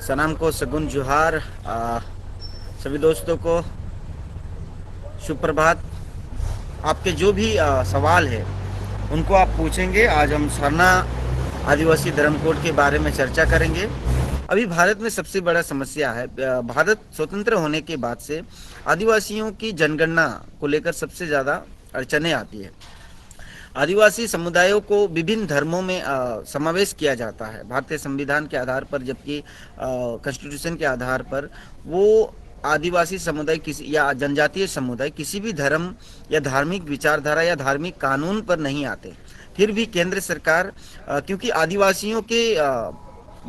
सनाम को सगुन जुहार। सभी दोस्तों को शुभ प्रभात। आपके जो भी सवाल है उनको आप पूछेंगे। आज हम सरना आदिवासी धर्म कोड के बारे में चर्चा करेंगे। अभी भारत में सबसे बड़ा समस्या है, भारत स्वतंत्र होने के बाद से आदिवासियों की जनगणना को लेकर सबसे ज़्यादा अड़चनें आती है। आदिवासी समुदायों को विभिन्न धर्मों में समावेश किया जाता है भारतीय संविधान के आधार पर, जबकि कॉन्स्टिट्यूशन के आधार पर वो आदिवासी समुदाय किसी या जनजातीय समुदाय किसी भी धर्म या धार्मिक विचारधारा या धार्मिक कानून पर नहीं आते। फिर भी केंद्र सरकार क्योंकि आदिवासियों के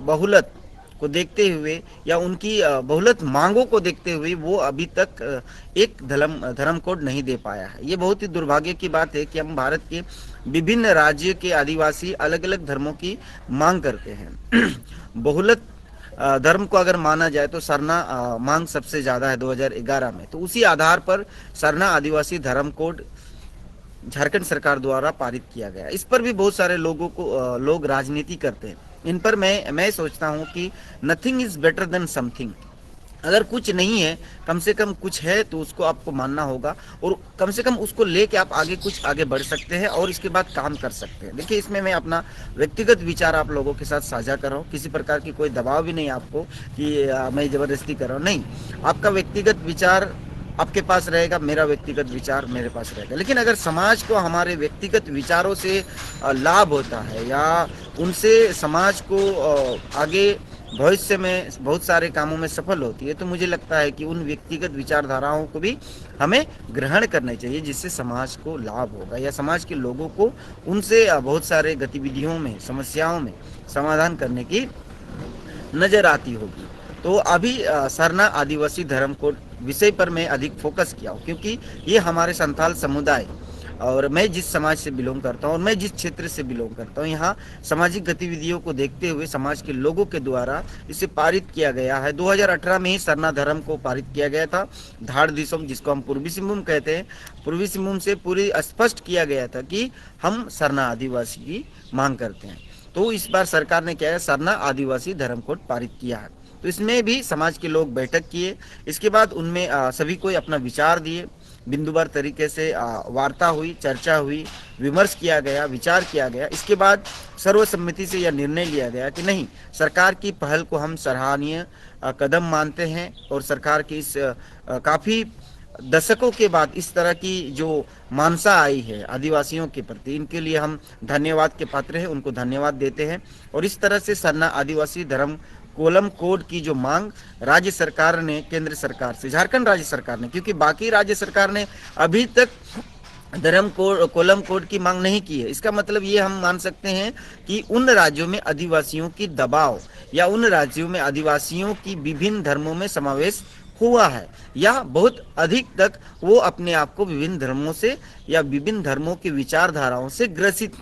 बहुलत को देखते हुए या उनकी बहुलत मांगों को देखते हुए वो अभी तक एक धर्म कोड नहीं दे पाया है। ये बहुत ही दुर्भाग्य की बात है कि हम भारत के विभिन्न राज्य के आदिवासी अलग अलग धर्मों की मांग करते हैं। बहुलत धर्म को अगर माना जाए तो सरना मांग सबसे ज़्यादा है 2011 में। तो उसी आधार पर सरना आदिवासी धर्म कोड झारखंड सरकार द्वारा पारित किया गया। इस पर भी बहुत सारे लोग राजनीति करते हैं। इन पर मैं सोचता हूँ कि nothing is better than something. अगर कुछ नहीं है, कम से कम कुछ है तो उसको आपको मानना होगा और कम से कम उसको लेके आप आगे बढ़ सकते हैं और इसके बाद काम कर सकते हैं। देखिए, इसमें मैं अपना व्यक्तिगत विचार आप लोगों के साथ साझा कर रहा हूँ। किसी प्रकार की कोई दबाव भी नहीं आपको कि मैं ज़बरदस्ती कर रहा हूँ, नहीं। आपका व्यक्तिगत विचार आपके पास रहेगा, मेरा व्यक्तिगत विचार मेरे पास रहेगा। लेकिन अगर समाज को हमारे व्यक्तिगत विचारों से लाभ होता है या उनसे समाज को आगे भविष्य में बहुत सारे कामों में सफल होती है, तो मुझे लगता है कि उन व्यक्तिगत विचारधाराओं को भी हमें ग्रहण करना चाहिए, जिससे समाज को लाभ होगा या समाज के लोगों को उनसे बहुत सारे गतिविधियों में, समस्याओं में समाधान करने की नजर आती होगी। तो अभी सरना आदिवासी धर्म कोड विषय पर मैं अधिक फोकस किया हूँ, क्योंकि ये हमारे संथाल समुदाय और मैं जिस समाज से बिलोंग करता हूँ और मैं जिस क्षेत्र से बिलोंग करता हूँ, यहाँ सामाजिक गतिविधियों को देखते हुए समाज के लोगों के द्वारा इसे पारित किया गया है। 2018 में ही सरना धर्म को पारित किया गया था। धाड़ दिसोम, जिसको हम पूर्वी सिंहभूम कहते हैं, पूर्वी सिंहभूम से पूरी स्पष्ट किया गया था कि हम सरना आदिवासी की मांग करते हैं। तो इस बार सरकार ने क्या है, सरना आदिवासी धर्म कोड पारित किया है। तो इसमें भी समाज के लोग बैठक किए। इसके बाद उनमें सभी कोई अपना विचार दिए, बिंदुवार तरीके से वार्ता हुई, चर्चा हुई, विमर्श किया गया, विचार किया गया। इसके बाद सर्वसम्मति से यह निर्णय लिया गया कि नहीं, सरकार की पहल को हम सराहनीय कदम मानते हैं और सरकार की इस काफ़ी दशकों के बाद इस तरह की जो मानसा आई है आदिवासियों के प्रति, इनके लिए हम धन्यवाद के पात्र हैं, उनको धन्यवाद देते हैं। और इस तरह से सरना आदिवासी धर्म कोलम कोड की जो मांग राज्य सरकार ने केंद्र सरकार से, झारखंड राज्य सरकार ने, क्योंकि बाकी राज्य सरकार ने अभी तक धर्म कोड कोलम कोड की मांग नहीं की है, इसका मतलब ये हम मान सकते हैं कि उन राज्यों में आदिवासियों की दबाव या उन राज्यों में आदिवासियों की विभिन्न धर्मों में समावेश हुआ है या बहुत अधिक तक वो अपने आप को विभिन्न धर्मों से या विभिन्न धर्मों की विचारधाराओं से ग्रसित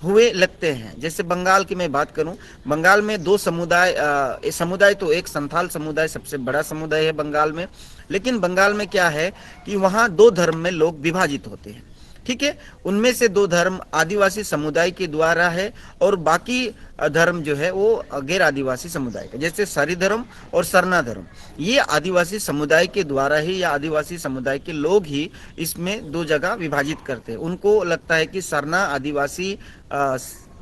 हुए लगते हैं। जैसे बंगाल की मैं बात करूं, बंगाल में दो समुदाय तो एक संथाल समुदाय सबसे बड़ा समुदाय है बंगाल में, लेकिन बंगाल में क्या है कि वहां दो धर्म में लोग विभाजित होते हैं। ठीक है, उनमें से दो धर्म आदिवासी समुदाय के द्वारा है और बाकी धर्म जो है वो गैर आदिवासी समुदाय का, जैसे सरी धर्म और सरना धर्म, ये आदिवासी समुदाय के द्वारा ही या आदिवासी समुदाय के लोग ही इसमें दो जगह विभाजित करते हैं। उनको लगता है कि सरना आदिवासी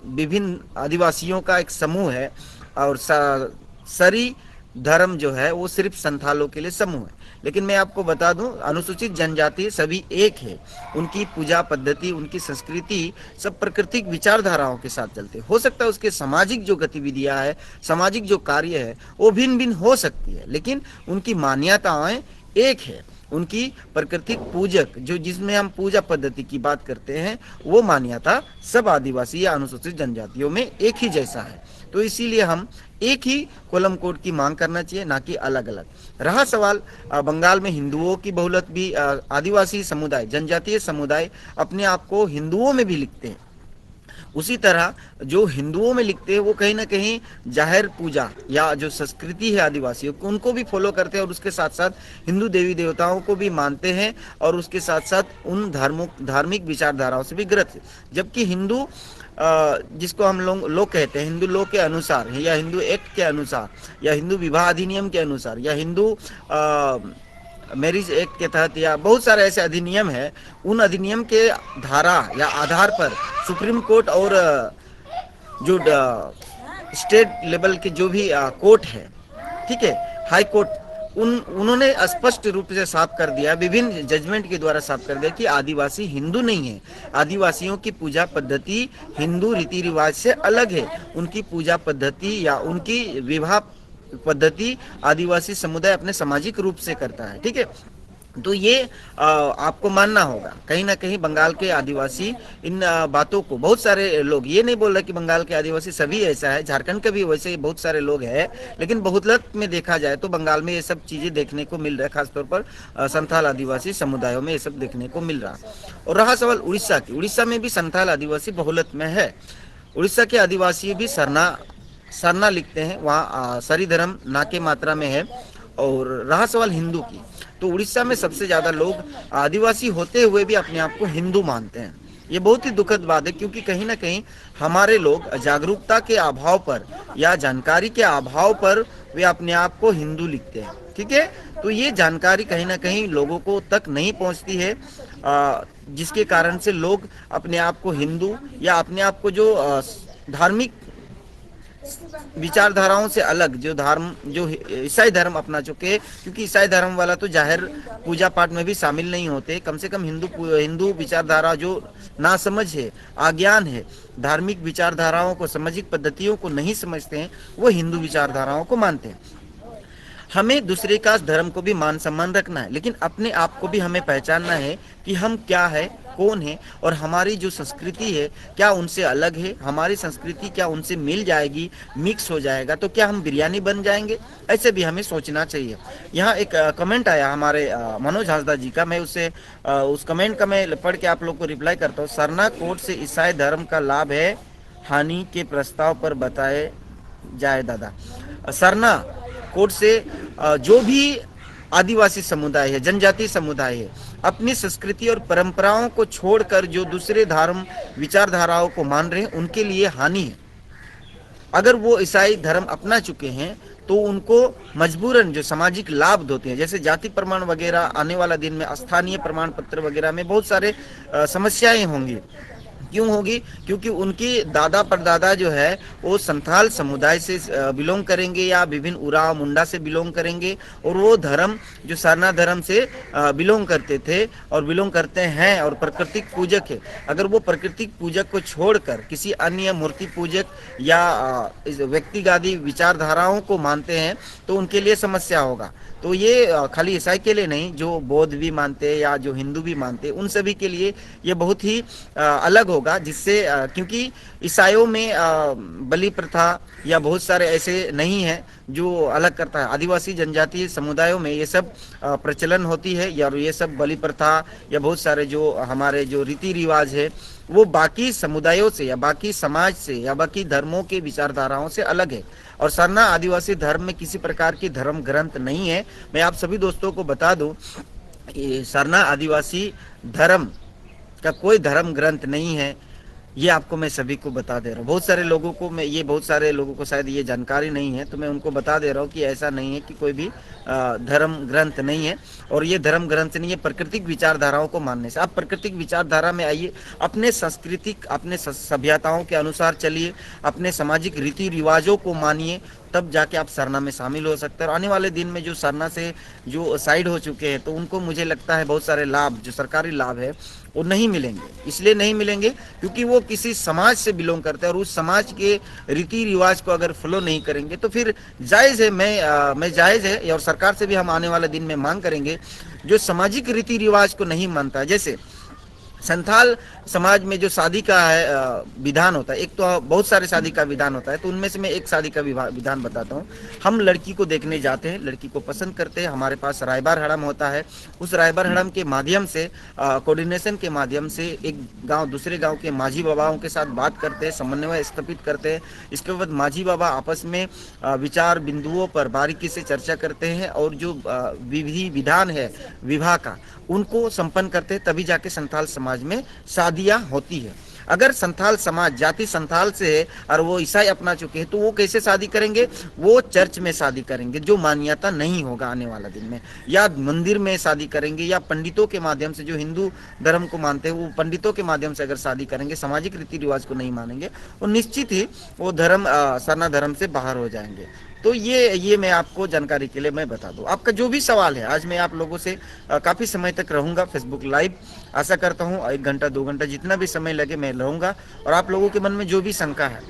विभिन्न आदिवासियों का एक समूह है और सरी धर्म जो है वो सिर्फ संथालों के लिए समूह है। लेकिन मैं आपको बता दूं, अनुसूचित जनजाति सभी एक है, उनकी पूजा पद्धति, उनकी संस्कृति सब प्राकृतिक विचारधाराओं के साथ चलते। हो सकता है उसके सामाजिक जो गतिविधियां है, सामाजिक जो कार्य है वो भिन्न भिन्न हो सकती है, लेकिन उनकी मान्यताएं एक है। उनकी प्राकृतिक पूजक जो जिसमें हम पूजा पद्धति की बात करते हैं, वो मान्यता सब आदिवासी या अनुसूचित जनजातियों में एक ही जैसा है। तो इसीलिए हम एक ही कोलम कोड की मांग करना चाहिए, ना कि अलग अलग। रहा सवाल बंगाल में हिंदुओं की बहुलत भी, आदिवासी समुदाय, जनजातीय समुदाय अपने आप को हिंदुओं में भी लिखते हैं। उसी तरह जो हिंदुओं में लिखते हैं वो कहीं ना कहीं जाहिर पूजा या जो संस्कृति है आदिवासियों को उनको भी फॉलो करते हैं और उसके साथ साथ हिंदू देवी देवताओं को भी मानते हैं और उसके साथ साथ उन धार्मिक विचारधाराओं से भी ग्रस्त है। जबकि हिंदू जिसको हम लोग कहते हैं हिंदू लॉ के अनुसार या हिंदू एक्ट के अनुसार या हिंदू विवाह अधिनियम के अनुसार या हिंदू मैरिज एक्ट के तहत या बहुत सारे ऐसे अधिनियम है, उन अधिनियम के धारा या आधार पर सुप्रीम कोर्ट और जो स्टेट लेवल के जो भी कोर्ट है, ठीक है, हाई कोर्ट, उन्होंने स्पष्ट रूप से साफ कर दिया, विभिन्न जजमेंट के द्वारा साफ कर दिया कि आदिवासी हिंदू नहीं है। आदिवासियों की पूजा पद्धति हिंदू रीति रिवाज से अलग है। उनकी पूजा पद्धति या उनकी विवाह पद्धति आदिवासी समुदाय अपने सामाजिक रूप से करता है, ठीक है। तो ये आपको मानना होगा। कहीं ना कहीं बंगाल के आदिवासी इन बातों को, बहुत सारे लोग, ये नहीं बोल रहे कि बंगाल के आदिवासी सभी ऐसा है, झारखंड के भी वैसे ही बहुत सारे लोग हैं, लेकिन बहुतलक में देखा जाए तो बंगाल में ये सब चीजें देखने को मिल रहा है, खासतौर पर संथाल आदिवासी समुदायों में ये सब देखने को मिल रहा। और रहा सवाल उड़ीसा की, उड़ीसा में भी संथाल आदिवासी बहुलत में है। उड़ीसा के आदिवासी भी सरना लिखते हैं, वहाँ सरी धर्म ना के मात्रा में है। और रहा सवाल हिंदू की, तो उड़ीसा में सबसे ज्यादा लोग आदिवासी होते हुए भी अपने आप को हिंदू मानते हैं। ये बहुत ही दुखद बात है, क्योंकि कहीं ना कहीं हमारे लोग जागरूकता के अभाव पर या जानकारी के अभाव पर वे अपने आप को हिंदू लिखते हैं, ठीक है। तो ये जानकारी कहीं ना कहीं लोगों को तक नहीं पहुंचती है, जिसके कारण से लोग अपने आप को हिंदू या अपने आप को जो धार्मिक विचारधाराओं से अलग जो ईसाई धर्म अपना चुके, क्योंकि ईसाई धर्म वाला तो जाहिर पूजा पाठ में भी शामिल नहीं होते। कम से कम हिंदू विचारधारा जो नासमझ है, अज्ञान है, धार्मिक विचारधाराओं को, सामाजिक पद्धतियों को नहीं समझते हैं, वो हिंदू विचारधाराओं को मानते हैं। हमें दूसरे का धर्म को भी मान सम्मान रखना है, लेकिन अपने आप को भी हमें पहचानना है कि हम क्या है, कौन है, और हमारी जो संस्कृति है क्या उनसे अलग है, हमारी संस्कृति क्या उनसे मिल जाएगी, मिक्स हो जाएगा तो क्या हम बिरयानी बन जाएंगे, ऐसे भी हमें सोचना चाहिए। यहाँ एक कमेंट आया हमारे मनोज हांसदा जी का, मैं उस कमेंट का मैं पढ़ के आप लोग को रिप्लाई करता हूँ। सरना कोर्ट से ईसाई धर्म का लाभ है हानि के प्रस्ताव पर बताए जाए दादा। सरना कोर्ट से जो भी आदिवासी समुदाय है, जनजाति समुदाय है, अपनी संस्कृति और परंपराओं को छोड़कर जो दूसरे धर्म विचारधाराओं को मान रहे हैं, उनके लिए हानि है। अगर वो ईसाई धर्म अपना चुके हैं तो उनको मजबूरन जो सामाजिक लाभ होते हैं, जैसे जाति प्रमाण वगैरह, आने वाला दिन में स्थानीय प्रमाण पत्र वगैरह में बहुत सारे समस्याएं होंगी। क्यों होगी? क्योंकि उनकी दादा परदादा जो है वो संथाल समुदाय से बिलोंग करेंगे या विभिन्न उराव मुंडा से बिलोंग करेंगे, और वो धर्म जो सरना धर्म से बिलोंग करते थे और बिलोंग करते हैं और प्राकृतिक पूजक है। अगर वो प्राकृतिक पूजक को छोड़कर किसी अन्य मूर्ति पूजक या व्यक्तिवादी विचारधाराओं को मानते हैं तो उनके लिए समस्या होगा। तो ये खाली ईसाई के लिए नहीं, जो बौद्ध भी मानते हैं या जो हिंदू भी मानते हैं, उन सभी के लिए ये बहुत ही अलग होगा। जिससे क्योंकि ईसाइयों में बलि प्रथा या बहुत सारे ऐसे नहीं है जो अलग करता है। आदिवासी जनजातीय समुदायों में ये सब प्रचलन होती है, या ये सब बलि प्रथा या बहुत सारे जो हमारे जो रीति रिवाज है वो बाकी समुदायों से या बाकी समाज से या बाकी धर्मों के विचारधाराओं से अलग है। और सरना आदिवासी धर्म में किसी प्रकार की धर्म ग्रंथ नहीं है। मैं आप सभी दोस्तों को बता दूं, सरना आदिवासी धर्म का कोई धर्म ग्रंथ नहीं है, ये आपको मैं सभी को बता दे रहा हूँ। बहुत सारे लोगों को शायद ये जानकारी नहीं है, तो मैं उनको बता दे रहा हूँ कि ऐसा नहीं है कि कोई भी धर्म ग्रंथ नहीं है। और ये धर्म ग्रंथ नहीं है प्राकृतिक विचारधाराओं को मानने से। आप प्राकृतिक विचारधारा में आइए, अपने सांस्कृतिक, अपने सभ्यताओं के अनुसार चलिए, अपने सामाजिक रीति रिवाजों को मानिए, तब जाके आप सरना में शामिल हो सकते हैं। और आने वाले दिन में जो सरना से जो साइड हो चुके हैं तो उनको मुझे लगता है बहुत सारे लाभ, जो सरकारी लाभ है, वो नहीं मिलेंगे। इसलिए नहीं मिलेंगे क्योंकि वो किसी समाज से बिलोंग करते हैं और उस समाज के रीति रिवाज को अगर फॉलो नहीं करेंगे तो फिर जायज़ है, मैं जायज़ है, और सरकार से भी हम आने वाले दिन में मांग करेंगे जो सामाजिक रीति रिवाज को नहीं मानता। जैसे संथाल समाज में जो शादी का है विधान होता है, एक तो बहुत सारे शादी का विधान होता है, तो उनमें से मैं एक शादी का विधान बताता हूँ। हम लड़की को देखने जाते हैं, लड़की को पसंद करते हैं, हमारे पास रायबार हड़म होता है। उस रायबार हड़म के माध्यम से कोऑर्डिनेशन के माध्यम से एक गांव दूसरे गांव के माझी बाबाओं के साथ बात करते हैं, समन्वय स्थापित करते हैं। इसके बाद माझी बाबा आपस में विचार बिंदुओं पर बारीकी से चर्चा करते हैं और जो विधि विधान है विवाह का उनको संपन्न करते हैं, तभी जाके संथाल समाज में शादियां होती है। अगर संथाल समाज जाति संथाल से है और वो ईसाई अपना चुके हैं तो वो कैसे शादी करेंगे? वो चर्च में शादी करेंगे, जो मान्यता नहीं होगा आने वाला दिन में, या मंदिर में शादी करेंगे, या पंडितों के माध्यम से, जो हिंदू धर्म को मानते हैं वो पंडितों के माध्यम से अगर शादी करेंगे, सामाजिक रीति रिवाज को नहीं मानेंगे, और निश्चित ही वो धर्म सरना धर्म से बाहर हो जाएंगे। तो ये मैं आपको जानकारी के लिए मैं बता दूं। आपका जो भी सवाल है, आज मैं आप लोगों से काफ़ी समय तक रहूंगा फेसबुक लाइव। आशा करता हूं 1 घंटा 2 घंटा जितना भी समय लगे मैं रहूंगा, और आप लोगों के मन में जो भी शंका है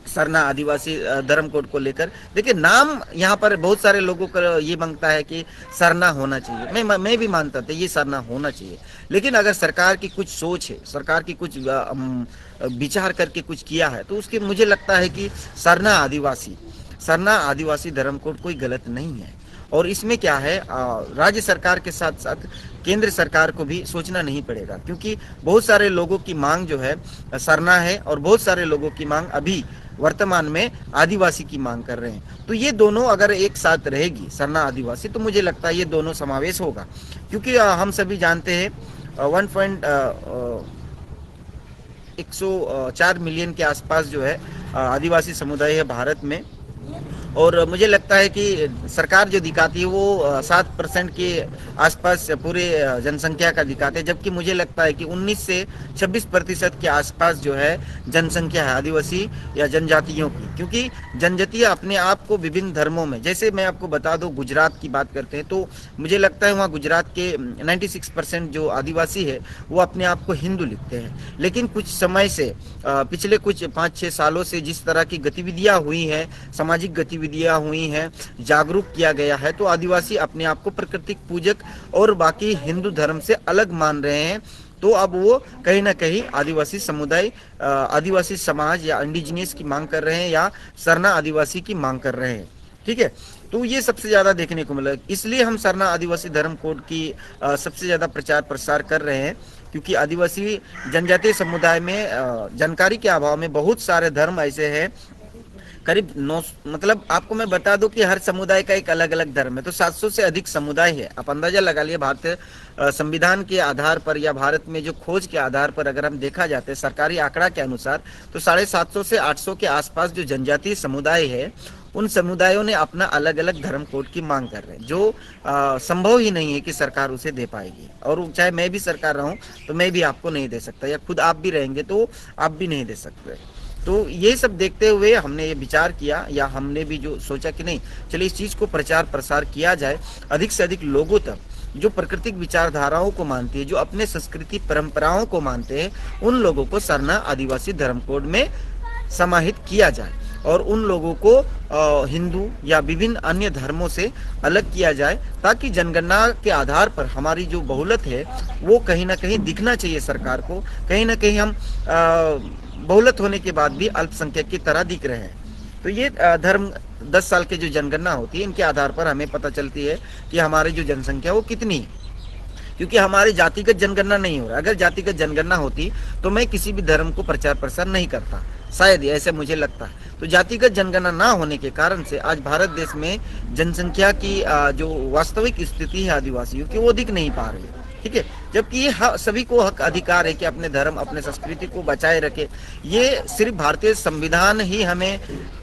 सरना आदिवासी धर्म कोड को लेकर, देखिए नाम यहाँ पर बहुत सारे लोगों का ये मांगता है कि सरना होना चाहिए। मैं भी मानता था ये सरना होना चाहिए, लेकिन अगर सरकार की कुछ सोच है, सरकार की कुछ विचार करके कुछ किया है, तो उसके मुझे लगता है कि सरना आदिवासी धर्म कोड कोई गलत नहीं है। और इसमें क्या है, राज्य सरकार के साथ साथ केंद्र सरकार को भी सोचना नहीं पड़ेगा, क्योंकि बहुत सारे लोगों की मांग जो है सरना है, और बहुत सारे लोगों की मांग अभी वर्तमान में आदिवासी की मांग कर रहे हैं। तो ये दोनों अगर एक साथ रहेगी, सरना आदिवासी, तो मुझे लगता है ये दोनों समावेश होगा। क्योंकि हम सभी जानते हैं 1.104 मिलियन के आसपास जो है आदिवासी समुदाय है भारत में, और मुझे लगता है कि सरकार जो दिखाती है वो 7% के आसपास पूरे जनसंख्या का दिखाते हैं, जबकि मुझे लगता है कि 19 से 26% के आसपास जो है जनसंख्या है आदिवासी या जनजातियों की। क्योंकि जनजातीय अपने आप को विभिन्न धर्मों में, जैसे मैं आपको बता दूं गुजरात की बात करते हैं, तो मुझे लगता है वहाँ गुजरात के 96% जो आदिवासी है वो अपने आप को हिंदू लिखते हैं। लेकिन कुछ समय से पिछले कुछ 5-6 सालों से जिस तरह की गतिविधियाँ हुई हैं, सामाजिक गतिविधियां हुई हैं, जागरूक किया गया है, तो आदिवासी अपने आप को प्राकृतिक पूजक और बाकी हिंदू धर्म से अलग मान रहे हैं। तो अब वो कहीं ना कहीं आदिवासी समुदाय, आदिवासी समाज या इंडिजिनियस की मांग कर रहे हैं, या सरना आदिवासी की मांग कर रहे हैं। ठीक है, तो ये सबसे ज्यादा देखने को मिला। इसलिए हम सरना आदिवासी धर्म कोड की सबसे ज्यादा प्रचार प्रसार कर रहे हैं, क्योंकि आदिवासी जनजातीय समुदाय में जानकारी के अभाव में बहुत सारे धर्म ऐसे हैं, करीब 9, मतलब आपको मैं बता दूं कि हर समुदाय का एक अलग अलग धर्म है, तो 700 से अधिक समुदाय है। आप अंदाजा लगा लिए, भारतीय संविधान के आधार पर या भारत में जो खोज के आधार पर अगर हम देखा जाते हैं सरकारी आंकड़ा के अनुसार, तो 750 से 800 के आसपास जो जनजातीय समुदाय है, उन समुदायों ने अपना अलग अलग धर्म कोड की मांग कर रहे हैं, जो संभव ही नहीं है कि सरकार उसे दे पाएगी। और चाहे मैं भी सरकार रहूं तो मैं भी आपको नहीं दे सकता, या खुद आप भी रहेंगे तो आप भी नहीं दे सकते। तो ये सब देखते हुए हमने ये विचार किया, या हमने भी जो सोचा कि नहीं, चलिए इस चीज को प्रचार प्रसार किया जाए अधिक से अधिक लोगों तक, जो प्राकृतिक विचारधाराओं को मानती है, जो अपने संस्कृति परंपराओं को मानते हैं, उन लोगों को सरना आदिवासी धर्म कोड में समाहित किया जाए, और उन लोगों को हिंदू या विभिन्न अन्य धर्मों से अलग किया जाए, ताकि जनगणना के आधार पर हमारी जो बहुलत है वो कहीं ना कहीं दिखना चाहिए सरकार को। कहीं ना कहीं हम बहुलत होने के बाद भी अल्पसंख्यक की तरह दिख रहे हैं। तो ये धर्म 10 साल की जो जनगणना होती है, इनके आधार पर हमें पता चलती है कि हमारी जो जनसंख्या वो कितनी है, क्योंकि हमारी जातिगत जनगणना नहीं हो रहा। अगर जातिगत जनगणना होती तो मैं किसी भी धर्म को प्रचार प्रसार नहीं करता, शायद ऐसे मुझे लगता है। तो जातिगत जनगणना ना होने के कारण से आज भारत देश में जनसंख्या की जो वास्तविक स्थिति है आदिवासियों की, वो दिख नहीं पा रही है। ठीक है, जबकि ये सभी को हक अधिकार है कि अपने धर्म अपने संस्कृति को बचाए रखे। ये सिर्फ भारतीय संविधान ही हमें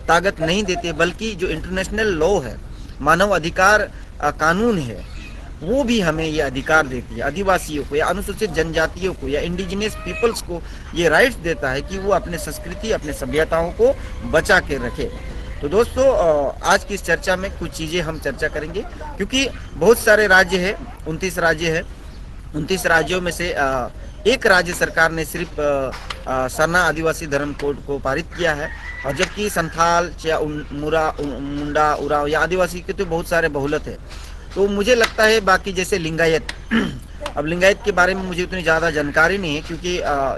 ताकत नहीं देते, बल्कि जो इंटरनेशनल लॉ है, मानव अधिकार कानून है, वो भी हमें ये अधिकार देती है। आदिवासियों को या अनुसूचित जनजातियों को या इंडिजिनियस पीपल्स को ये राइट्स देता है कि वो अपने संस्कृति अपने सभ्यताओं को बचा के रखे। तो दोस्तों, आज की इस चर्चा में कुछ चीज़ें हम चर्चा करेंगे, क्योंकि बहुत सारे राज्य है, 29 राज्य है। 29 राज्यों में से एक राज्य सरकार ने सिर्फ सरना आदिवासी धर्म कोड को पारित किया है, और जबकि संथाल या मुंडा उराव या आदिवासी के तो बहुत सारे बहुलत है। तो मुझे लगता है बाकी जैसे लिंगायत अब लिंगायत के बारे में मुझे उतनी ज़्यादा जानकारी नहीं है, क्योंकि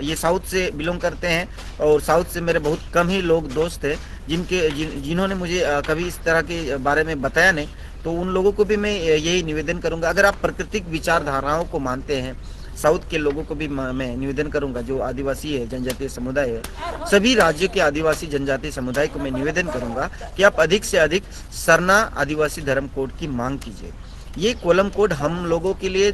ये साउथ से बिलोंग करते हैं और साउथ से मेरे बहुत कम ही लोग दोस्त हैं जिन्होंने मुझे कभी इस तरह के बारे में बताया नहीं। तो उन लोगों को भी मैं यही निवेदन करूंगा, अगर आप प्राकृतिक विचारधाराओं को मानते हैं, साउथ के लोगों को भी मैं निवेदन करूंगा, जो आदिवासी है, जनजातीय समुदाय है, सभी राज्यों के आदिवासी जनजातीय समुदाय को मैं निवेदन करूंगा कि आप अधिक से अधिक सरना आदिवासी धर्म कोड की मांग कीजिए। ये कोलम कोड हम लोगों के लिए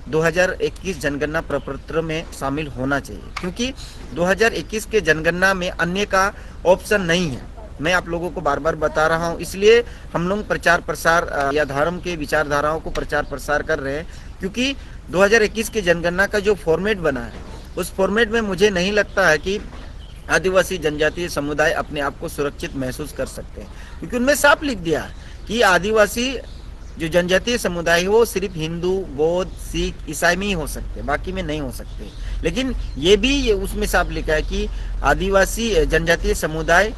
2021 जनगणना प्रपत्र में शामिल होना चाहिए, क्योंकि 2021 के जनगणना में अन्य का ऑप्शन नहीं है। मैं आप लोगों को बार बार बता रहा हूं, इसलिए हम लोग प्रचार प्रसार या धर्म के विचारधाराओं को प्रचार प्रसार कर रहे हैं, क्योंकि 2021 के जनगणना का जो फॉर्मेट बना है, उस फॉर्मेट में मुझे नहीं लगता है कि आदिवासी जनजातीय समुदाय अपने आप को सुरक्षित महसूस कर सकते हैं, क्योंकि उनमें साफ लिख दिया है कि आदिवासी जो जनजातीय समुदाय है वो सिर्फ हिंदू, बौद्ध, सिख, ईसाई में ही हो सकते हैं, बाकी में नहीं हो सकते। लेकिन ये भी उसमें साफ लिखा है कि आदिवासी जनजातीय समुदाय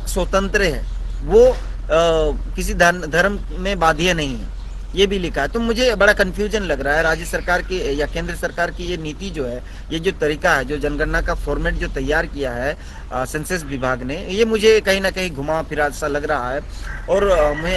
स्वतंत्र है, वो किसी धर्म में बाध्य नहीं है, ये भी लिखा है। तो मुझे बड़ा कंफ्यूजन लग रहा है राज्य सरकार की या केंद्र सरकार की ये नीति जो है, ये जो तरीका है, जो जनगणना का फॉर्मेट जो तैयार किया है सेंसस विभाग ने, ये मुझे कहीं ना कहीं घुमा फिरा सा लग रहा है। और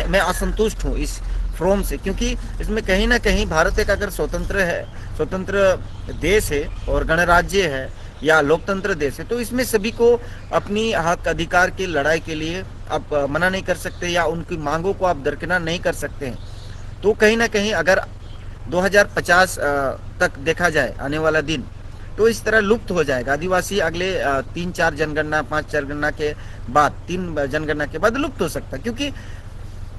मैं असंतुष्ट हूँ इस फ्रॉम से, क्योंकि इसमें कहीं ना कहीं भारत एक अगर स्वतंत्र देश है और गणराज्य है या लोकतंत्र देश है, तो इसमें सभी को अपनी हक अधिकार की लड़ाई के लिए आप मना नहीं कर सकते या उनकी मांगों को आप दरकिनार नहीं कर सकते हैं। तो कहीं ना कहीं अगर 2050 तक देखा जाए आने वाला दिन, तो इस तरह लुप्त हो जाएगा आदिवासी। अगले 3-4 जनगणना, 5 जनगणना के बाद, 3 जनगणना के बाद लुप्त हो सकता है, क्योंकि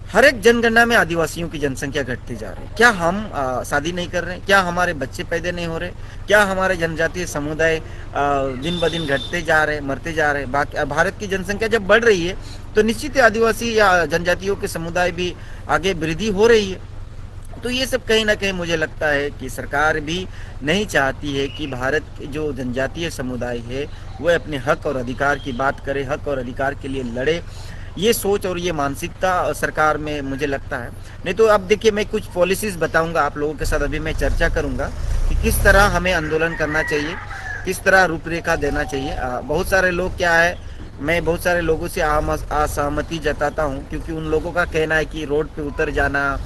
हर एक जनगणना में आदिवासियों की जनसंख्या घटती जा रही है। क्या हम शादी नहीं कर रहे हैं? क्या हमारे बच्चे पैदा नहीं हो रहे? क्या हमारे जनजातीय समुदाय दिन ब दिन घटते जा रहे, मरते जा रहे? बाकी भारत की जनसंख्या जब बढ़ रही है, तो निश्चित ही आदिवासी या जनजातियों के समुदाय भी आगे वृद्धि हो रही है। तो ये सब कहीं ना कहीं मुझे लगता है कि सरकार भी नहीं चाहती है कि भारत के जो जनजातीय समुदाय है वह अपने हक और अधिकार की बात करे, हक और अधिकार के लिए लड़े। ये सोच और ये मानसिकता सरकार में मुझे लगता है। नहीं तो अब देखिए, मैं कुछ पॉलिसीज बताऊंगा आप लोगों के साथ, अभी मैं चर्चा करूंगा कि किस तरह हमें आंदोलन करना चाहिए, किस तरह रूपरेखा देना चाहिए। बहुत सारे लोग क्या है, मैं बहुत सारे लोगों से असहमति जताता हूँ, क्योंकि उन लोगों का कहना है कि रोड पे उतर जाना,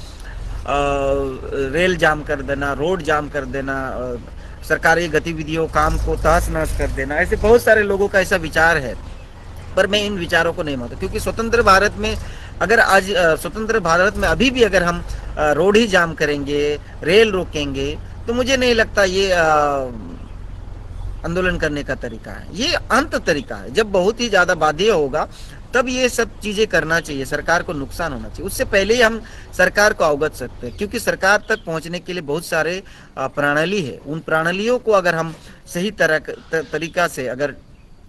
रेल जाम कर देना, रोड जाम कर देना, सरकारी गतिविधियों काम को तहस नहस कर देना, ऐसे बहुत सारे लोगों का ऐसा विचार है। पर मैं इन विचारों को नहीं मानता, क्योंकि स्वतंत्र भारत में अगर आज स्वतंत्र भारत में अभी भी अगर हम रोड ही जाम करेंगे, रेल रोकेंगे, तो मुझे नहीं लगता ये आंदोलन करने का तरीका है। ये अंत तरीका है, जब बहुत ही ज्यादा बाध्य होगा तब ये सब चीजें करना चाहिए, सरकार को नुकसान होना चाहिए। उससे पहले ही हम सरकार को अवगत सकते हैं, क्योंकि सरकार तक पहुंचने के लिए बहुत सारे प्रणाली है। उन प्रणालियों को अगर हम सही तरीका से अगर